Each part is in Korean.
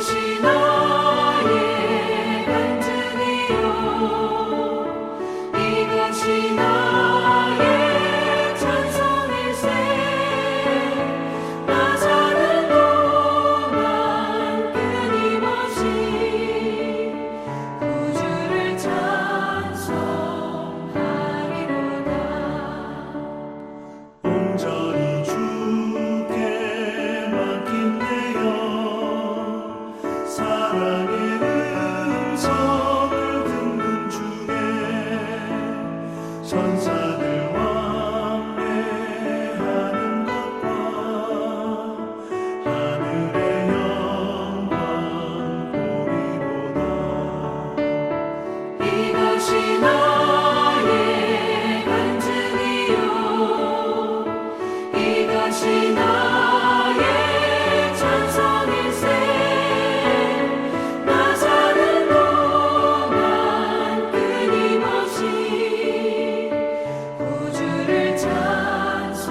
이것이 나의 간증이요 이것이 나의 찬송일세 나 사는 동안 끊임없이 구주를 찬송하리로다 온전히 주께 맡긴내요 사랑의 음성을 듣는 중에 천사들 왕래하는 것과 하늘의 영광 보리로다 이것이 나의 간증이요 이것이 나의 찬송일세 나 사는 동안 끊임없이 구주를 찬송하리로다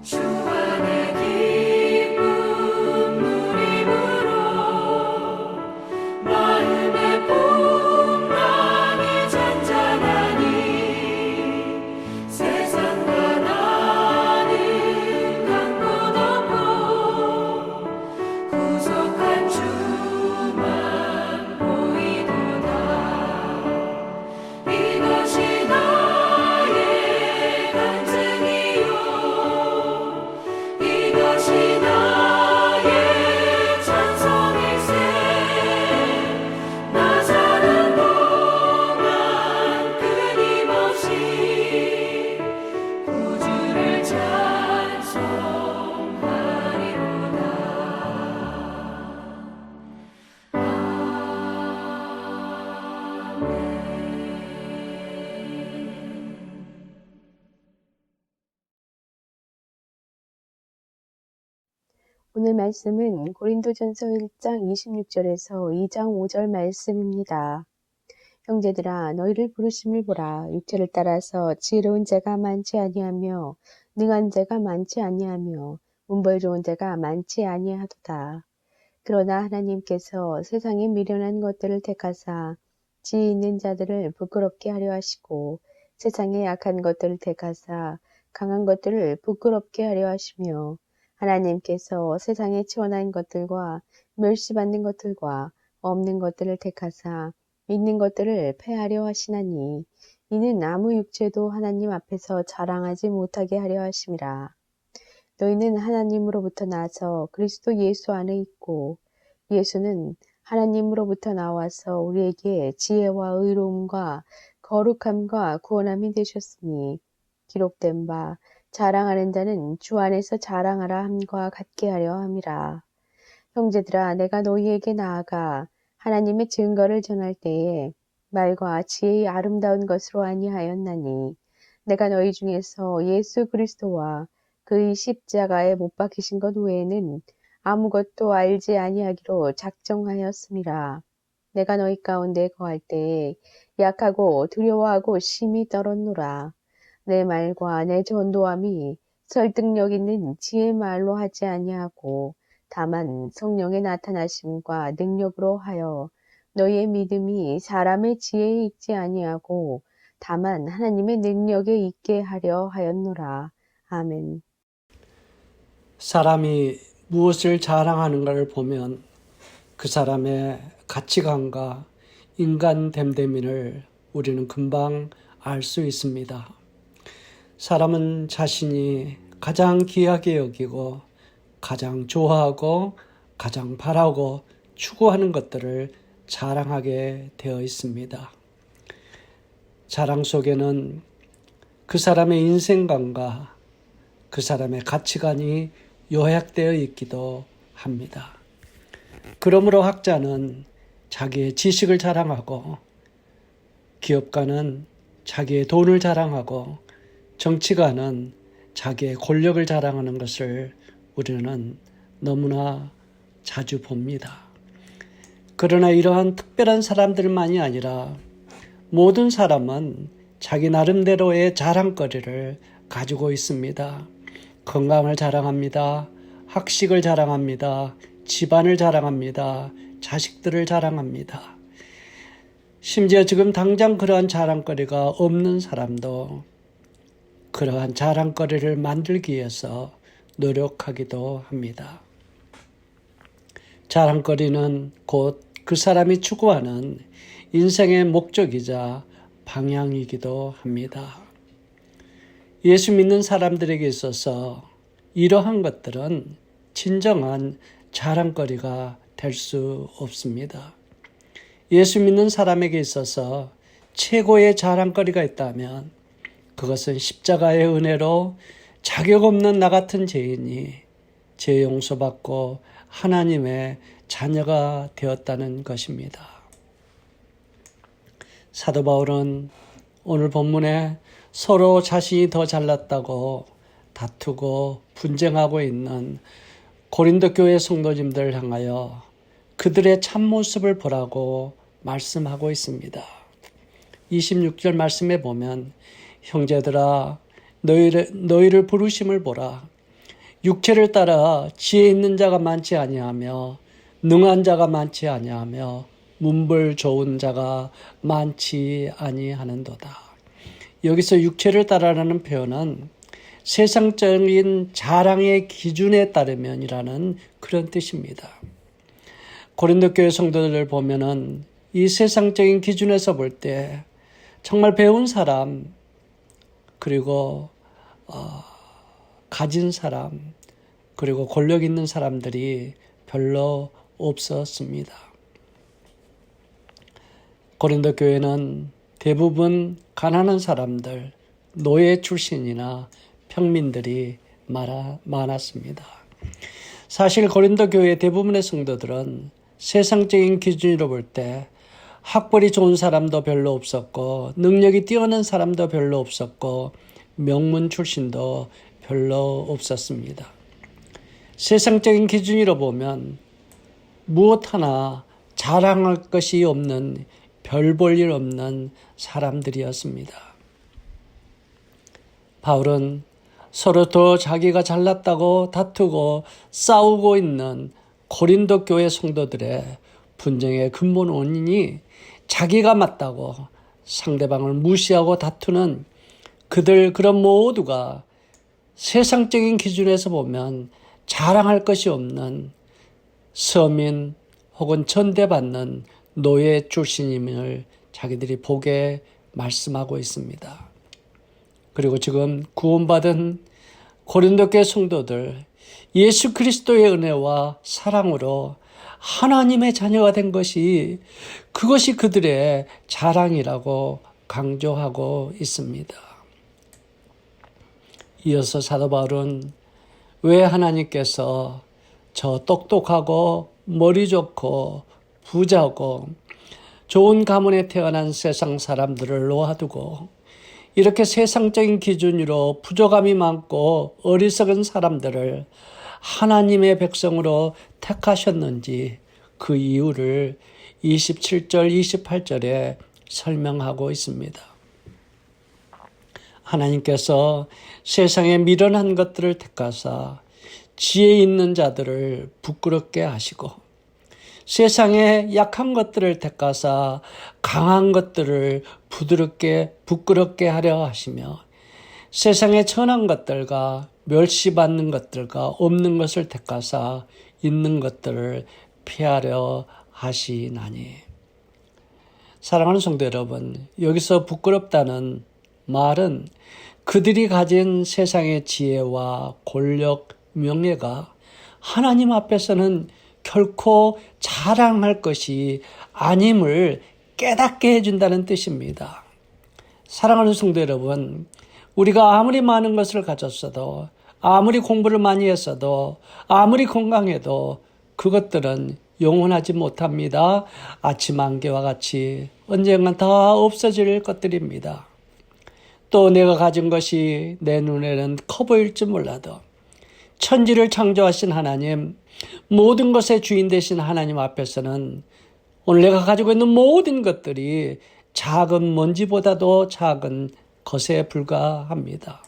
주 안에 기쁨 누림으로 마음의 풍랑이 잔잔하니 세상과 나는 간 곳 없고 구속한 주만 보이도다 이것이 나의 간증이요 이것이 나의 찬송일세 나 사는 동안 끊임없이 구주를 찬송하리로다 오늘 말씀은 고린도전서 1장 26절에서 2장 5절 말씀입니다. 형제들아 너희를 부르심을 보라. 육체를 따라서 지혜로운 자가 많지 아니하며 능한 자가 많지 아니하며 문벌 좋은 자가 많지 아니하도다. 그러나 하나님께서 세상에 미련한 것들을 택하사 지혜 있는 자들을 부끄럽게 하려 하시고 세상에 약한 것들을 택하사 강한 것들을 부끄럽게 하려 하시며 하나님께서 세상에 치원한 것들과 멸시받는 것들과 없는 것들을 택하사 있는 것들을 패하려 하시나니 이는 아무 육체도 하나님 앞에서 자랑하지 못하게 하려 하심이라. 너희는 하나님으로부터 나서 그리스도 예수 안에 있고 예수는 하나님으로부터 나와서 우리에게 지혜와 의로움과 거룩함과 구원함이 되셨으니 기록된 바 자랑하는 자는 주 안에서 자랑하라 함과 같게 하려 함이라. 형제들아 내가 너희에게 나아가 하나님의 증거를 전할 때에 말과 지혜의 아름다운 것으로 아니하였나니 내가 너희 중에서 예수 그리스도와 그의 십자가에 못 박히신 것 외에는 아무것도 알지 아니하기로 작정하였음이라. 내가 너희 가운데 거할 때에 약하고 두려워하고 심히 떨었노라. 내 말과 내 전도함이 설득력 있는 지혜의 말로 하지 아니하고 다만 성령의 나타나심과 능력으로 하여 너희의 믿음이 사람의 지혜에 있지 아니하고 다만 하나님의 능력에 있게 하려 하였노라. 아멘. 사람이 무엇을 자랑하는가를 보면 그 사람의 가치관과 인간 됨됨이를 우리는 금방 알 수 있습니다. 사람은 자신이 가장 귀하게 여기고 가장 좋아하고 가장 바라고 추구하는 것들을 자랑하게 되어 있습니다. 자랑 속에는 그 사람의 인생관과 그 사람의 가치관이 요약되어 있기도 합니다. 그러므로 학자는 자기의 지식을 자랑하고 기업가는 자기의 돈을 자랑하고 정치가는 자기의 권력을 자랑하는 것을 우리는 너무나 자주 봅니다. 그러나 이러한 특별한 사람들만이 아니라 모든 사람은 자기 나름대로의 자랑거리를 가지고 있습니다. 건강을 자랑합니다. 학식을 자랑합니다. 집안을 자랑합니다. 자식들을 자랑합니다. 심지어 지금 당장 그러한 자랑거리가 없는 사람도 그러한 자랑거리를 만들기 위해서 노력하기도 합니다. 자랑거리는 곧 그 사람이 추구하는 인생의 목적이자 방향이기도 합니다. 예수 믿는 사람들에게 있어서 이러한 것들은 진정한 자랑거리가 될 수 없습니다. 예수 믿는 사람에게 있어서 최고의 자랑거리가 있다면 그것은 십자가의 은혜로 자격 없는 나 같은 죄인이 죄 용서받고 하나님의 자녀가 되었다는 것입니다. 사도 바울은 오늘 본문에 서로 자신이 더 잘났다고 다투고 분쟁하고 있는 고린도 교회 성도님들을 향하여 그들의 참모습을 보라고 말씀하고 있습니다. 26절 말씀에 보면 형제들아 너희를 부르심을 보라. 육체를 따라 지혜 있는 자가 많지 아니하며 능한 자가 많지 아니하며 문벌 좋은 자가 많지 아니하는도다. 여기서 육체를 따라라는 표현은 세상적인 자랑의 기준에 따르면이라는 그런 뜻입니다. 고린도 교회 성도들을 보면은 이 세상적인 기준에서 볼 때 정말 배운 사람 그리고 가진 사람 그리고 권력 있는 사람들이 별로 없었습니다. 고린도 교회는 대부분 가난한 사람들, 노예 출신이나 평민들이 많았습니다. 사실 고린도 교회 대부분의 성도들은 세상적인 기준으로 볼 때 학벌이 좋은 사람도 별로 없었고 능력이 뛰어난 사람도 별로 없었고 명문 출신도 별로 없었습니다. 세상적인 기준으로 보면 무엇 하나 자랑할 것이 없는 별 볼 일 없는 사람들이었습니다. 바울은 서로 더 자기가 잘났다고 다투고 싸우고 있는 고린도 교회 성도들의 분쟁의 근본 원인이 자기가 맞다고 상대방을 무시하고 다투는 그런 모두가 세상적인 기준에서 보면 자랑할 것이 없는 서민 혹은 천대받는 노예 출신임을 자기들이 보게 말씀하고 있습니다. 그리고 지금 구원받은 고린도 교회 성도들 예수 그리스도의 은혜와 사랑으로 하나님의 자녀가 된 그것이 그들의 자랑이라고 강조하고 있습니다. 이어서 사도 바울은 왜 하나님께서 저 똑똑하고 머리 좋고 부자고 좋은 가문에 태어난 세상 사람들을 놓아두고 이렇게 세상적인 기준으로 부족함이 많고 어리석은 사람들을 하나님의 백성으로 택하셨는지 그 이유를 27절, 28절에 설명하고 있습니다. 하나님께서 세상에 미련한 것들을 택하사 지혜 있는 자들을 부끄럽게 하시고 세상에 약한 것들을 택하사 강한 것들을 부끄럽게 하려 하시며 세상에 천한 것들과 멸시받는 것들과 없는 것을 택하사 있는 것들을 피하려 하시나니. 사랑하는 성도 여러분, 여기서 부끄럽다는 말은 그들이 가진 세상의 지혜와 권력, 명예가 하나님 앞에서는 결코 자랑할 것이 아님을 깨닫게 해준다는 뜻입니다. 사랑하는 성도 여러분, 우리가 아무리 많은 것을 가졌어도 아무리 공부를 많이 했어도 아무리 건강해도 그것들은 영원하지 못합니다. 아침 안개와 같이 언젠간 다 없어질 것들입니다. 또 내가 가진 것이 내 눈에는 커 보일지 몰라도 천지를 창조하신 하나님, 모든 것의 주인 되신 하나님 앞에서는 오늘 내가 가지고 있는 모든 것들이 작은 먼지보다도 작은 것에 불과합니다.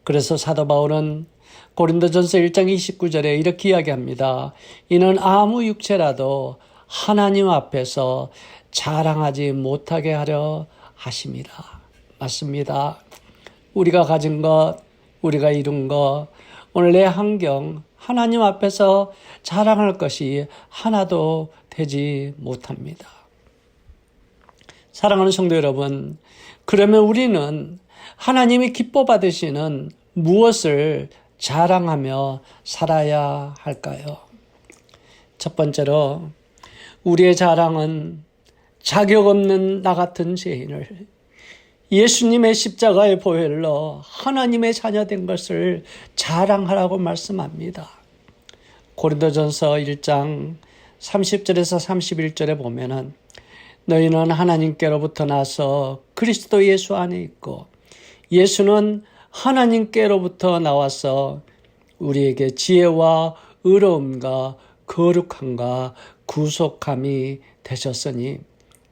그래서 사도 바울은 고린도전서 1장 29절에 이렇게 이야기합니다. 이는 아무 육체라도 하나님 앞에서 자랑하지 못하게 하려 하심이라. 맞습니다. 우리가 가진 것, 우리가 이룬 것, 오늘 내 환경, 하나님 앞에서 자랑할 것이 하나도 되지 못합니다. 사랑하는 성도 여러분, 그러면 우리는 하나님이 기뻐 받으시는 무엇을 자랑하며 살아야 할까요? 첫 번째로 우리의 자랑은 자격 없는 나 같은 죄인을 예수님의 십자가의 보혈로 하나님의 자녀된 것을 자랑하라고 말씀합니다. 고린도전서 1장 30절에서 31절에 보면은 너희는 하나님께로부터 나서 그리스도 예수 안에 있고 예수는 하나님께로부터 나와서 우리에게 지혜와 의로움과 거룩함과 구속함이 되셨으니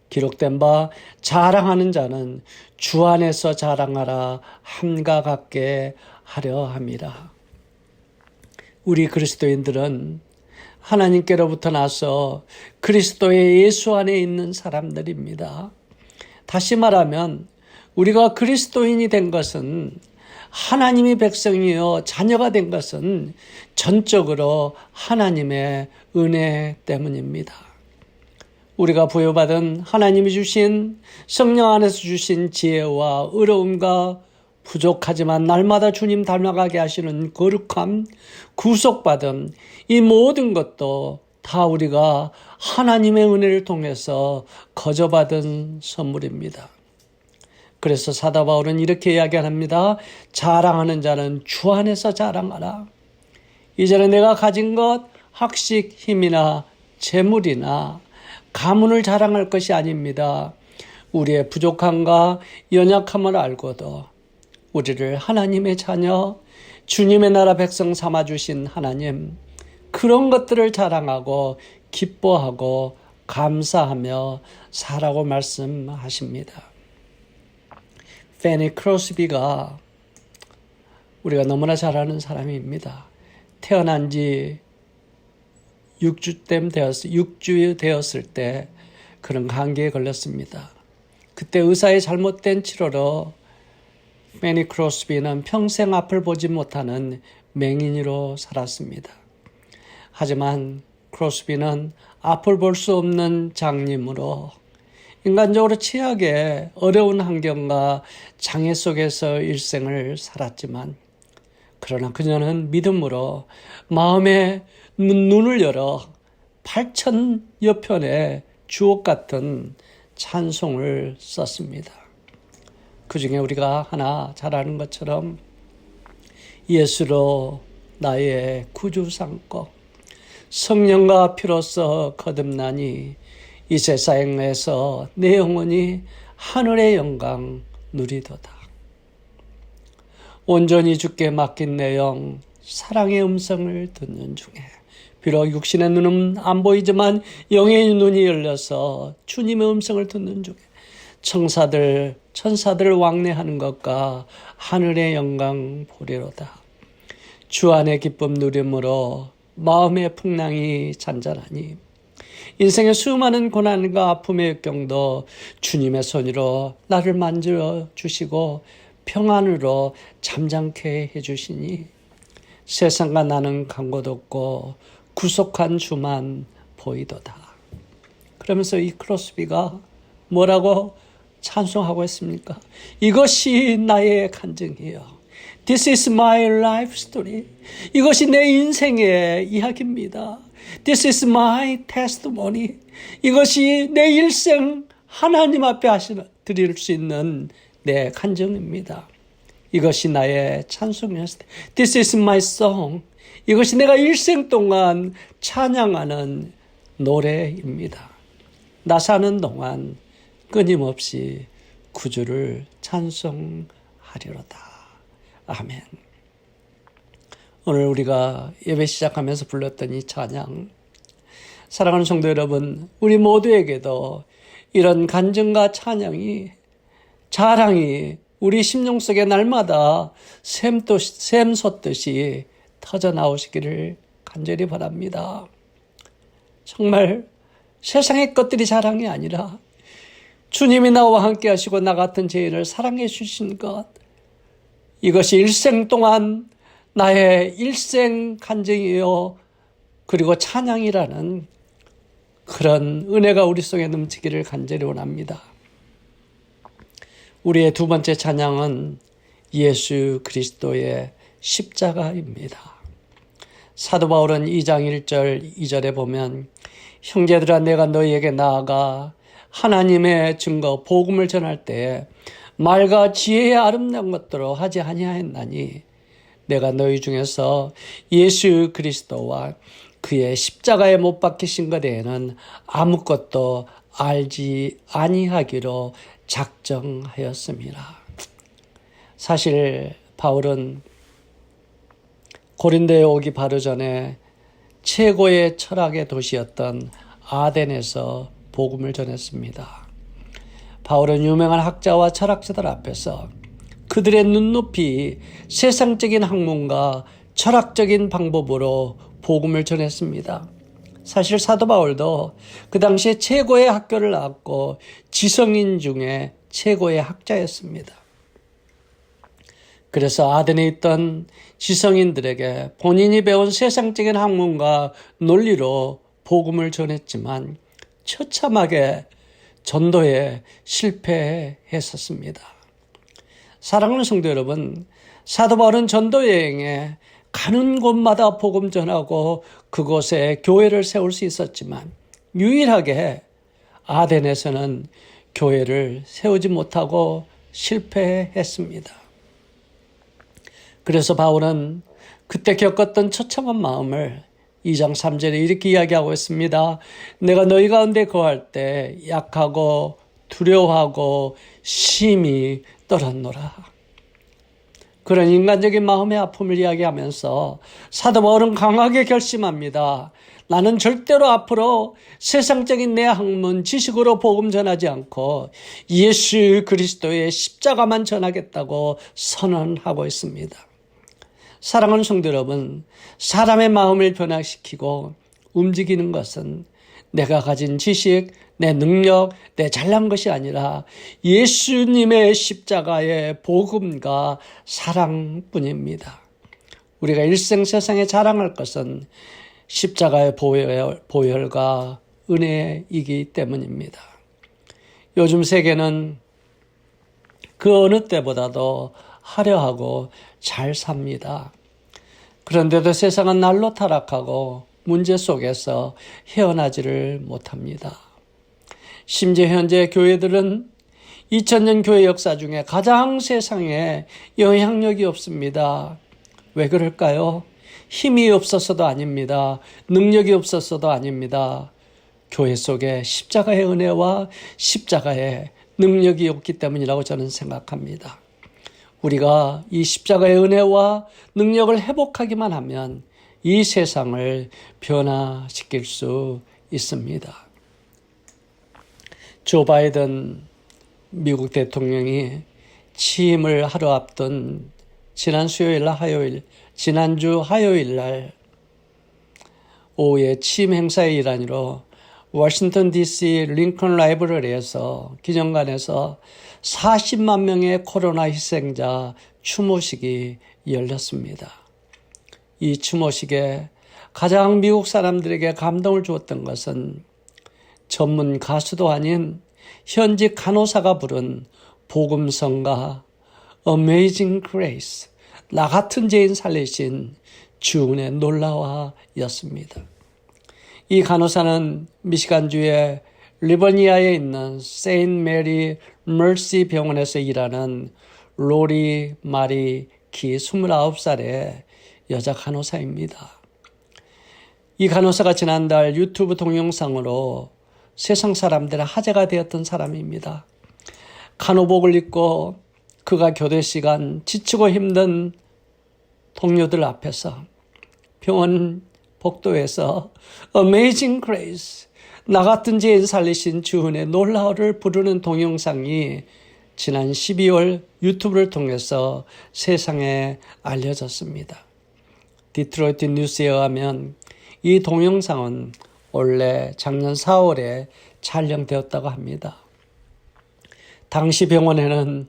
기록된 바 자랑하는 자는 주 안에서 자랑하라 함과 같게 하려 함이라. 우리 그리스도인들은 하나님께로부터 나서 그리스도의 예수 안에 있는 사람들입니다. 다시 말하면 우리가 그리스도인이 된 것은 하나님의 백성이요 자녀가 된 것은 전적으로 하나님의 은혜 때문입니다. 우리가 부여받은 하나님이 주신 성령 안에서 주신 지혜와 의로움과 부족하지만 날마다 주님 닮아가게 하시는 거룩함, 구속받은 이 모든 것도 다 우리가 하나님의 은혜를 통해서 거저받은 선물입니다. 그래서 사도 바울은 이렇게 이야기합니다. 자랑하는 자는 주 안에서 자랑하라. 이제는 내가 가진 것, 학식, 힘이나 재물이나 가문을 자랑할 것이 아닙니다. 우리의 부족함과 연약함을 알고도 우리를 하나님의 자녀, 주님의 나라 백성 삼아주신 하나님, 그런 것들을 자랑하고 기뻐하고 감사하며 살라고 말씀하십니다. 페니 크로스비가 우리가 너무나 잘 아는 사람입니다. 태어난 지 6주 되었을 때 그런 감기에 걸렸습니다. 그때 의사의 잘못된 치료로 페니 크로스비는 평생 앞을 보지 못하는 맹인으로 살았습니다. 하지만 크로스비는 앞을 볼 수 없는 장님으로 인간적으로 최악의 어려운 환경과 장애 속에서 일생을 살았지만 그러나 그녀는 믿음으로 마음의 눈을 열어 8,000여 편의 주옥 같은 찬송을 썼습니다. 그 중에 우리가 하나 잘 아는 것처럼 예수로 나의 구주 삼고 성령과 피로써 거듭나니 이 세상에서 내 영혼이 하늘의 영광 누리도다. 온전히 주께 맡긴 내 영 사랑의 음성을 듣는 중에 비록 육신의 눈은 안 보이지만 영의 눈이 열려서 주님의 음성을 듣는 중에 천사들 왕래하는 것과 하늘의 영광 보리로다. 주 안의 기쁨 누림으로 마음의 풍랑이 잔잔하니 인생의 수많은 고난과 아픔의 역경도 주님의 손으로 나를 만져 주시고 평안으로 잠잠케 해주시니 세상과 나는 간 곳 없고 구속한 주만 보이도다. 그러면서 이 크로스비가 뭐라고 찬송하고 있습니까? 이것이 나의 간증이요. This is my life story. 이것이 내 인생의 이야기입니다. This is my testimony. 이것이 내 일생 하나님 앞에 드릴 수 있는 내 간증입니다. 이것이 나의 찬송이었을 때 This is my song. 이것이 내가 일생 동안 찬양하는 노래입니다. 나 사는 동안 끊임없이 구주를 찬송하리로다. 아멘. 오늘 우리가 예배 시작하면서 불렀던 이 찬양, 사랑하는 성도 여러분, 우리 모두에게도 이런 간증과 찬양이, 자랑이 우리 심령 속에 날마다 샘솟듯이 터져 나오시기를 간절히 바랍니다. 정말 세상의 것들이 자랑이 아니라 주님이 나와 함께 하시고 나 같은 죄인을 사랑해 주신 것, 이것이 일생 동안 나의 일생 간증이요 그리고 찬양이라는 그런 은혜가 우리 속에 넘치기를 간절히 원합니다. 우리의 두 번째 찬양은 예수 그리스도의 십자가입니다. 사도 바울은 2장 1절 2절에 보면 형제들아 내가 너희에게 나아가 하나님의 증거 복음을 전할 때에 말과 지혜의 아름다운 것들로 하지 아니하였나니 내가 너희 중에서 예수 그리스도와 그의 십자가에 못 박히신 것 외에는 아무것도 알지 아니하기로 작정하였습니다. 사실 바울은 고린도에 오기 바로 전에 최고의 철학의 도시였던 아덴에서 복음을 전했습니다. 바울은 유명한 학자와 철학자들 앞에서 그들의 눈높이 세상적인 학문과 철학적인 방법으로 복음을 전했습니다. 사실 사도 바울도 그 당시에 최고의 학교를 나왔고 지성인 중에 최고의 학자였습니다. 그래서 아덴에 있던 지성인들에게 본인이 배운 세상적인 학문과 논리로 복음을 전했지만 처참하게 전도에 실패했었습니다. 사랑하는 성도 여러분, 사도 바울은 전도 여행에 가는 곳마다 복음 전하고 그곳에 교회를 세울 수 있었지만 유일하게 아덴에서는 교회를 세우지 못하고 실패했습니다. 그래서 바울은 그때 겪었던 처참한 마음을 2장 3절에 이렇게 이야기하고 있습니다. 내가 너희 가운데 거할 때 약하고 두려워하고 심히 떨었노라. 그런 인간적인 마음의 아픔을 이야기하면서 사도 바울은 강하게 결심합니다. 나는 절대로 앞으로 세상적인 내 학문, 지식으로 복음 전하지 않고 예수 그리스도의 십자가만 전하겠다고 선언하고 있습니다. 사랑하는 성도 여러분, 사람의 마음을 변화시키고 움직이는 것은 내가 가진 지식, 내 능력, 내 잘난 것이 아니라 예수님의 십자가의 복음과 사랑뿐입니다. 우리가 일생 세상에 자랑할 것은 십자가의 보혈과 은혜이기 때문입니다. 요즘 세계는 그 어느 때보다도 화려하고 잘 삽니다. 그런데도 세상은 날로 타락하고 문제 속에서 헤어나지를 못합니다. 심지어 현재 교회들은 2000년 교회 역사 중에 가장 세상에 영향력이 없습니다. 왜 그럴까요? 힘이 없어서도 아닙니다. 능력이 없어서도 아닙니다. 교회 속에 십자가의 은혜와 십자가의 능력이 없기 때문이라고 저는 생각합니다. 우리가 이 십자가의 은혜와 능력을 회복하기만 하면 이 세상을 변화시킬 수 있습니다. 조 바이든 미국 대통령이 취임을 하루 앞둔 지난주 화요일 날 오후에 취임 행사의 일환으로 워싱턴 DC 링컨 라이브러리에서 기념관에서 40만 명의 코로나 희생자 추모식이 열렸습니다. 이 추모식에 가장 미국 사람들에게 감동을 주었던 것은 전문 가수도 아닌 현직 간호사가 부른 복음성가 Amazing Grace, 나 같은 죄인 살리신 주은의 놀라와였습니다. 이 간호사는 미시간주의 리버니아에 있는 세인트 메리 멀시 병원에서 일하는 로리 마리 키 29살의 여자 간호사입니다. 이 간호사가 지난달 유튜브 동영상으로 세상 사람들의 화제가 되었던 사람입니다. 간호복을 입고 그가 교대 시간 지치고 힘든 동료들 앞에서 병원 복도에서 Amazing Grace, 나 같은 죄인 살리신 주은의 놀라워를 부르는 동영상이 지난 12월 유튜브를 통해서 세상에 알려졌습니다. 디트로이트 뉴스에 의하면 이 동영상은 원래 작년 4월에 촬영되었다고 합니다. 당시 병원에는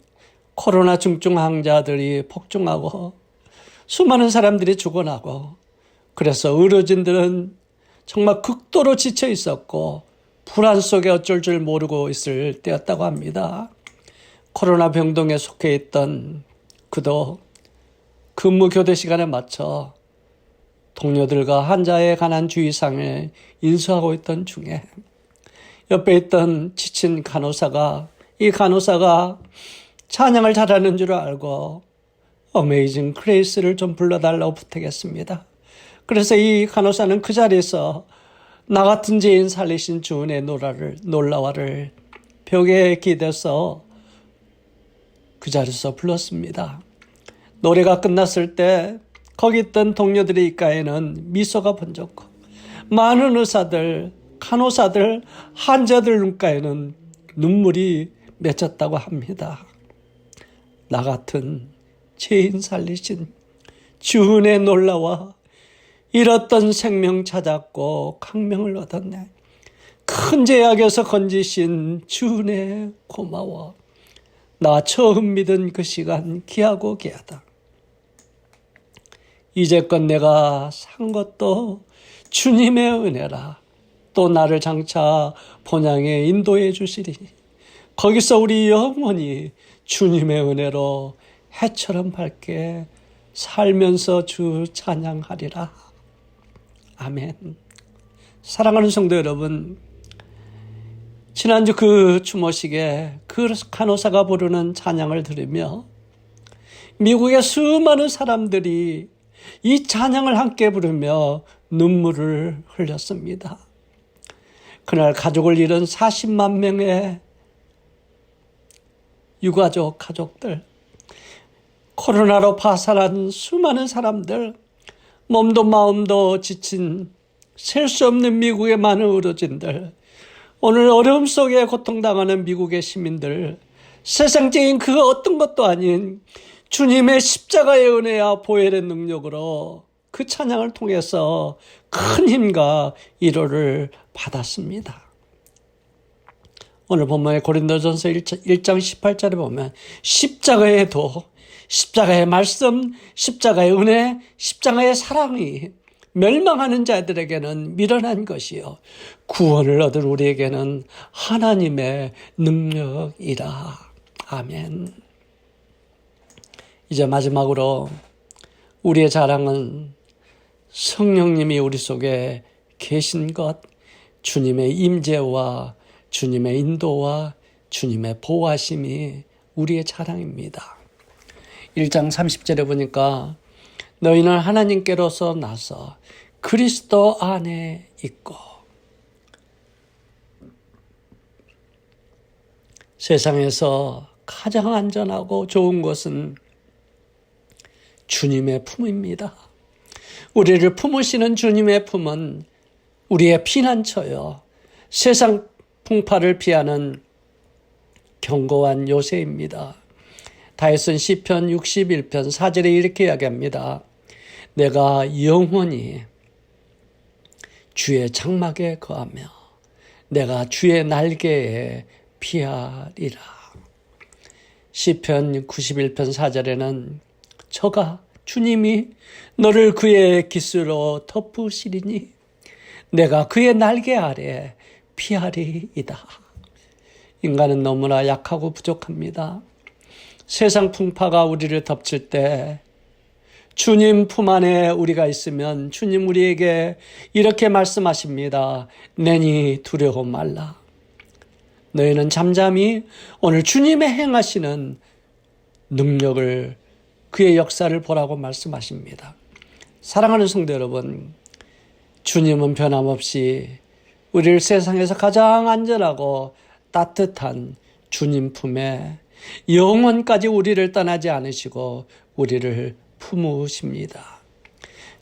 코로나 중증 환자들이 폭증하고 수많은 사람들이 죽어나고, 그래서 의료진들은 정말 극도로 지쳐 있었고 불안 속에 어쩔 줄 모르고 있을 때였다고 합니다. 코로나 병동에 속해 있던 그도 근무 교대 시간에 맞춰 동료들과 환자에 관한 주의사항을 인수하고 있던 중에 옆에 있던 지친 간호사가, 이 간호사가 찬양을 잘하는 줄 알고 Amazing Grace를 좀 불러달라고 부탁했습니다. 그래서 이 간호사는 그 자리에서 나 같은 죄인 살리신 주은의 놀라와를 벽에 기대서 그 자리에서 불렀습니다. 노래가 끝났을 때 거기 있던 동료들의 입가에는 미소가 번졌고 많은 의사들, 간호사들, 환자들 눈가에는 눈물이 맺혔다고 합니다. 나 같은 죄인 살리신 주은의 놀라와 잃었던 생명 찾았고 강명을 얻었네. 큰 제약에서 건지신 주은의 고마워. 나 처음 믿은 그 시간 귀하고 귀하다. 이제껏 내가 산 것도 주님의 은혜라. 또 나를 장차 본향에 인도해 주시리니 거기서 우리 영원히 주님의 은혜로 해처럼 밝게 살면서 주 찬양하리라. 아멘. 사랑하는 성도 여러분, 지난주 그 추모식에 그 간호사가 부르는 찬양을 들으며 미국의 수많은 사람들이 이 찬양을 함께 부르며 눈물을 흘렸습니다. 그날 가족을 잃은 40만 명의 유가족, 가족들, 코로나로 파산한 수많은 사람들, 몸도 마음도 지친 셀 수 없는 미국의 많은 의료진들, 오늘 어려움 속에 고통당하는 미국의 시민들, 세상적인 그 어떤 것도 아닌 주님의 십자가의 은혜와 보혈의 능력으로 그 찬양을 통해서 큰 힘과 위로를 받았습니다. 오늘 본문의 고린도전서 1장 18절에 보면 십자가의 도, 십자가의 말씀, 십자가의 은혜, 십자가의 사랑이 멸망하는 자들에게는 미련한 것이요 구원을 얻은 우리에게는 하나님의 능력이라. 아멘. 이제 마지막으로 우리의 자랑은 성령님이 우리 속에 계신 것, 주님의 임재와 주님의 인도와 주님의 보호하심이 우리의 자랑입니다. 1장 30절에 보니까 너희는 하나님께로서 나서 그리스도 안에 있고, 세상에서 가장 안전하고 좋은 것은 주님의 품입니다. 우리를 품으시는 주님의 품은 우리의 피난처요, 세상 풍파를 피하는 견고한 요새입니다. 다윗은 시편 61편 4절에 이렇게 이야기합니다. 내가 영원히 주의 장막에 거하며 내가 주의 날개에 피하리라. 시편 91편 4절에는 저가 주님이 너를 그의 깃으로 덮으시리니 내가 그의 날개 아래 피하리이다. 인간은 너무나 약하고 부족합니다. 세상 풍파가 우리를 덮칠 때 주님 품 안에 우리가 있으면 주님 우리에게 이렇게 말씀하십니다. 내니 두려워 말라. 너희는 잠잠히 오늘 주님의 행하시는 능력을, 그의 역사를 보라고 말씀하십니다. 사랑하는 성도 여러분, 주님은 변함없이 우리를 세상에서 가장 안전하고 따뜻한 주님 품에 영원까지 우리를 떠나지 않으시고 우리를 품으십니다.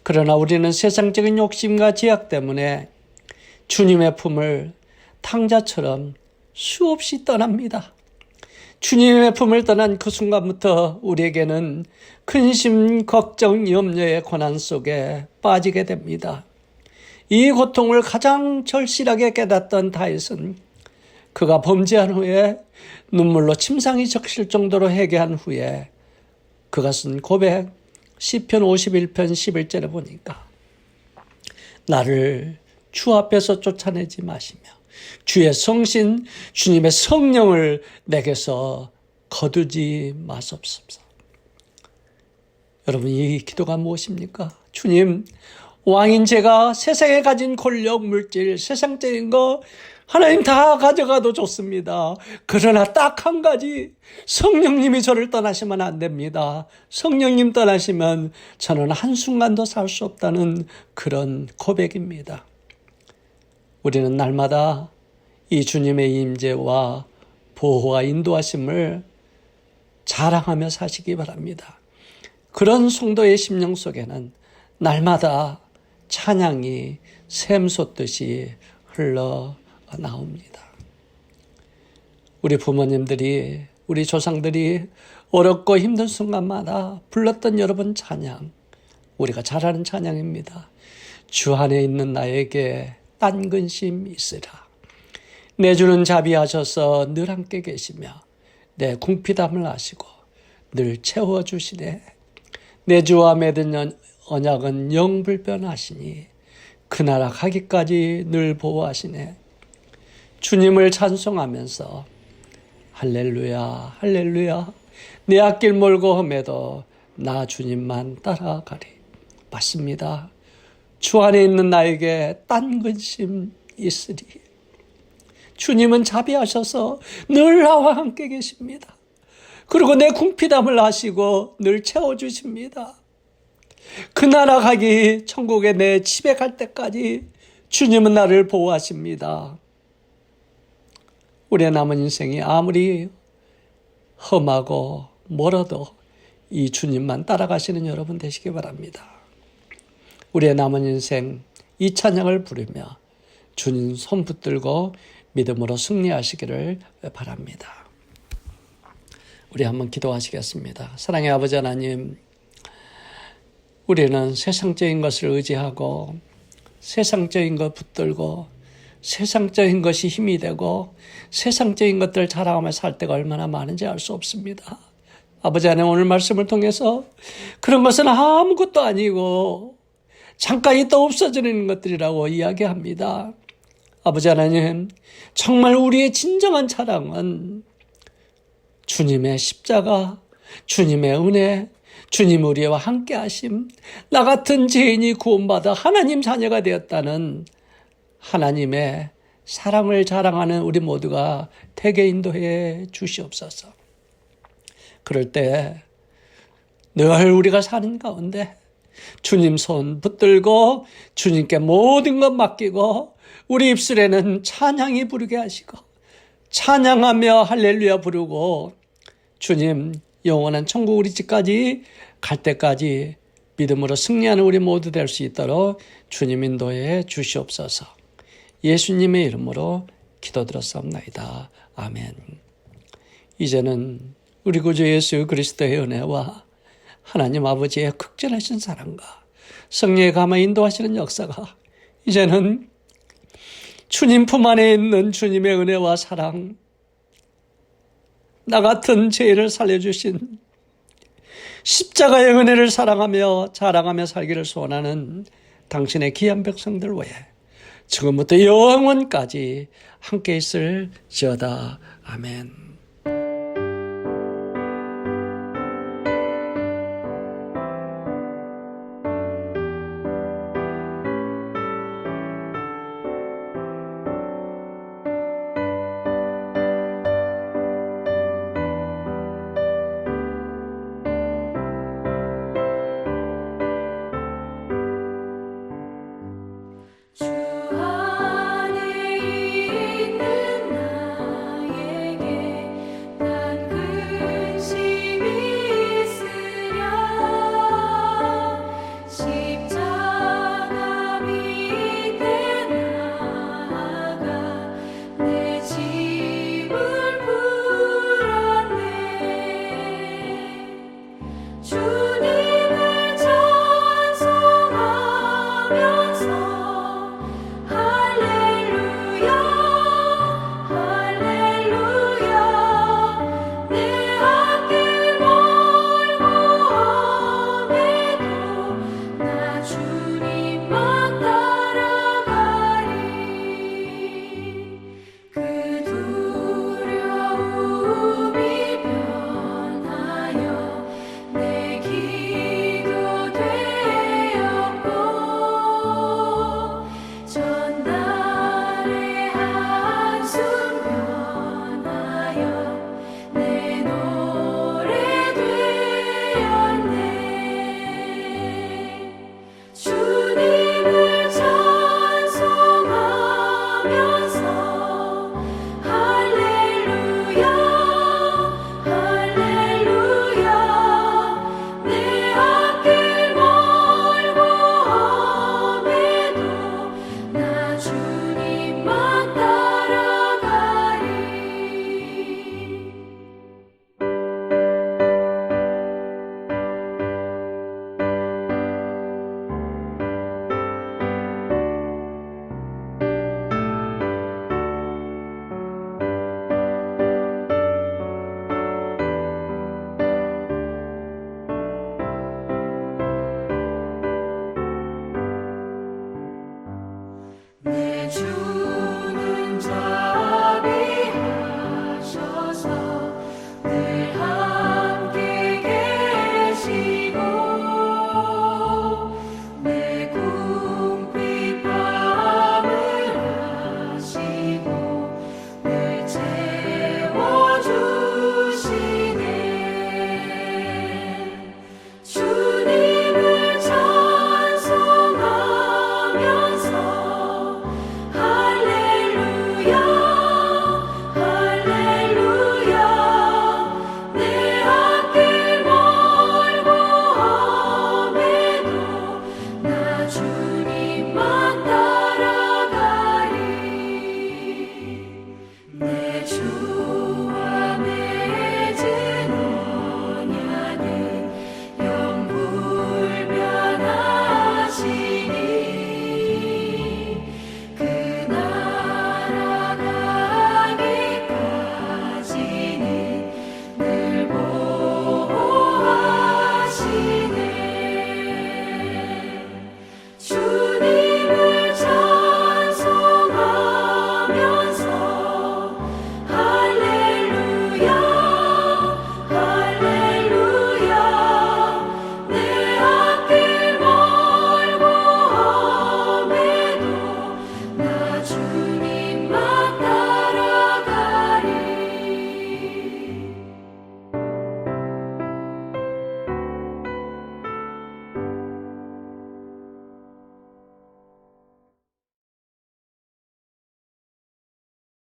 그러나 우리는 세상적인 욕심과 제약 때문에 주님의 품을 탕자처럼 수없이 떠납니다. 주님의 품을 떠난 그 순간부터 우리에게는 근심, 걱정, 염려의 고난 속에 빠지게 됩니다. 이 고통을 가장 절실하게 깨닫던 다윗은 그가 범죄한 후에 눈물로 침상이 적실 정도로 회개한 후에 그가 쓴 고백 시편 51편 11절에 보니까 나를 주 앞에서 쫓아내지 마시며 주의 성신 주님의 성령을 내게서 거두지 마옵소서. 여러분, 이 기도가 무엇입니까? 주님, 왕인 제가 세상에 가진 권력, 물질, 세상적인 거 하나님 다 가져가도 좋습니다. 그러나 딱 한 가지, 성령님이 저를 떠나시면 안 됩니다. 성령님 떠나시면 저는 한순간도 살 수 없다는 그런 고백입니다. 우리는 날마다 이 주님의 임재와 보호와 인도하심을 자랑하며 사시기 바랍니다. 그런 성도의 심령 속에는 날마다 찬양이 샘솟듯이 흘러나옵니다. 우리 부모님들이, 우리 조상들이 어렵고 힘든 순간마다 불렀던 여러분 찬양, 우리가 잘 아는 찬양입니다. 주 안에 있는 나에게 딴 근심 있으라. 내 주는 자비하셔서 늘 함께 계시며 내 궁피담을 아시고 늘 채워주시네. 내 주와 맺은 언약은 영불변하시니 그 나라 가기까지 늘 보호하시네. 주님을 찬송하면서 할렐루야 할렐루야 내 앞길 멀고 험해도 나 주님만 따라가리. 맞습니다. 주 안에 있는 나에게 딴 근심 있으리. 주님은 자비하셔서 늘 나와 함께 계십니다. 그리고 내 궁피담을 아시고 늘 채워주십니다. 그 나라 가기, 천국에 내 집에 갈 때까지 주님은 나를 보호하십니다. 우리의 남은 인생이 아무리 험하고 멀어도 이 주님만 따라가시는 여러분 되시기 바랍니다. 우리의 남은 인생 이 찬양을 부르며 주님 손 붙들고 믿음으로 승리하시기를 바랍니다. 우리 한번 기도하시겠습니다. 사랑의 아버지 하나님, 우리는 세상적인 것을 의지하고 세상적인 것 붙들고 세상적인 것이 힘이 되고 세상적인 것들을 자랑하며 살 때가 얼마나 많은지 알 수 없습니다. 아버지 하나님, 오늘 말씀을 통해서 그런 것은 아무것도 아니고 잠깐 있다 없어지는 것들이라고 이야기합니다. 아버지 하나님, 정말 우리의 진정한 자랑은 주님의 십자가, 주님의 은혜, 주님 우리와 함께 하심, 나 같은 죄인이 구원받아 하나님 자녀가 되었다는 하나님의 사랑을 자랑하는 우리 모두가 되게 인도해 주시옵소서. 그럴 때 늘 우리가 사는 가운데 주님 손 붙들고 주님께 모든 것 맡기고 우리 입술에는 찬양이 부르게 하시고 찬양하며 할렐루야 부르고 주님 영원한 천국 우리 집까지 갈 때까지 믿음으로 승리하는 우리 모두 될 수 있도록 주님 인도해 주시옵소서. 예수님의 이름으로 기도드렸사옵나이다. 아멘. 이제는 우리 구주 예수 그리스도의 은혜와 하나님 아버지의 극진하신 사랑과 성령의 감화 인도하시는 역사가 이제는 주님 품 안에 있는 주님의 은혜와 사랑, 나 같은 죄인을 살려주신 십자가의 은혜를 사랑하며 자랑하며 살기를 소원하는 당신의 귀한 백성들 외에 지금부터 영원까지 함께 있을지어다. 아멘.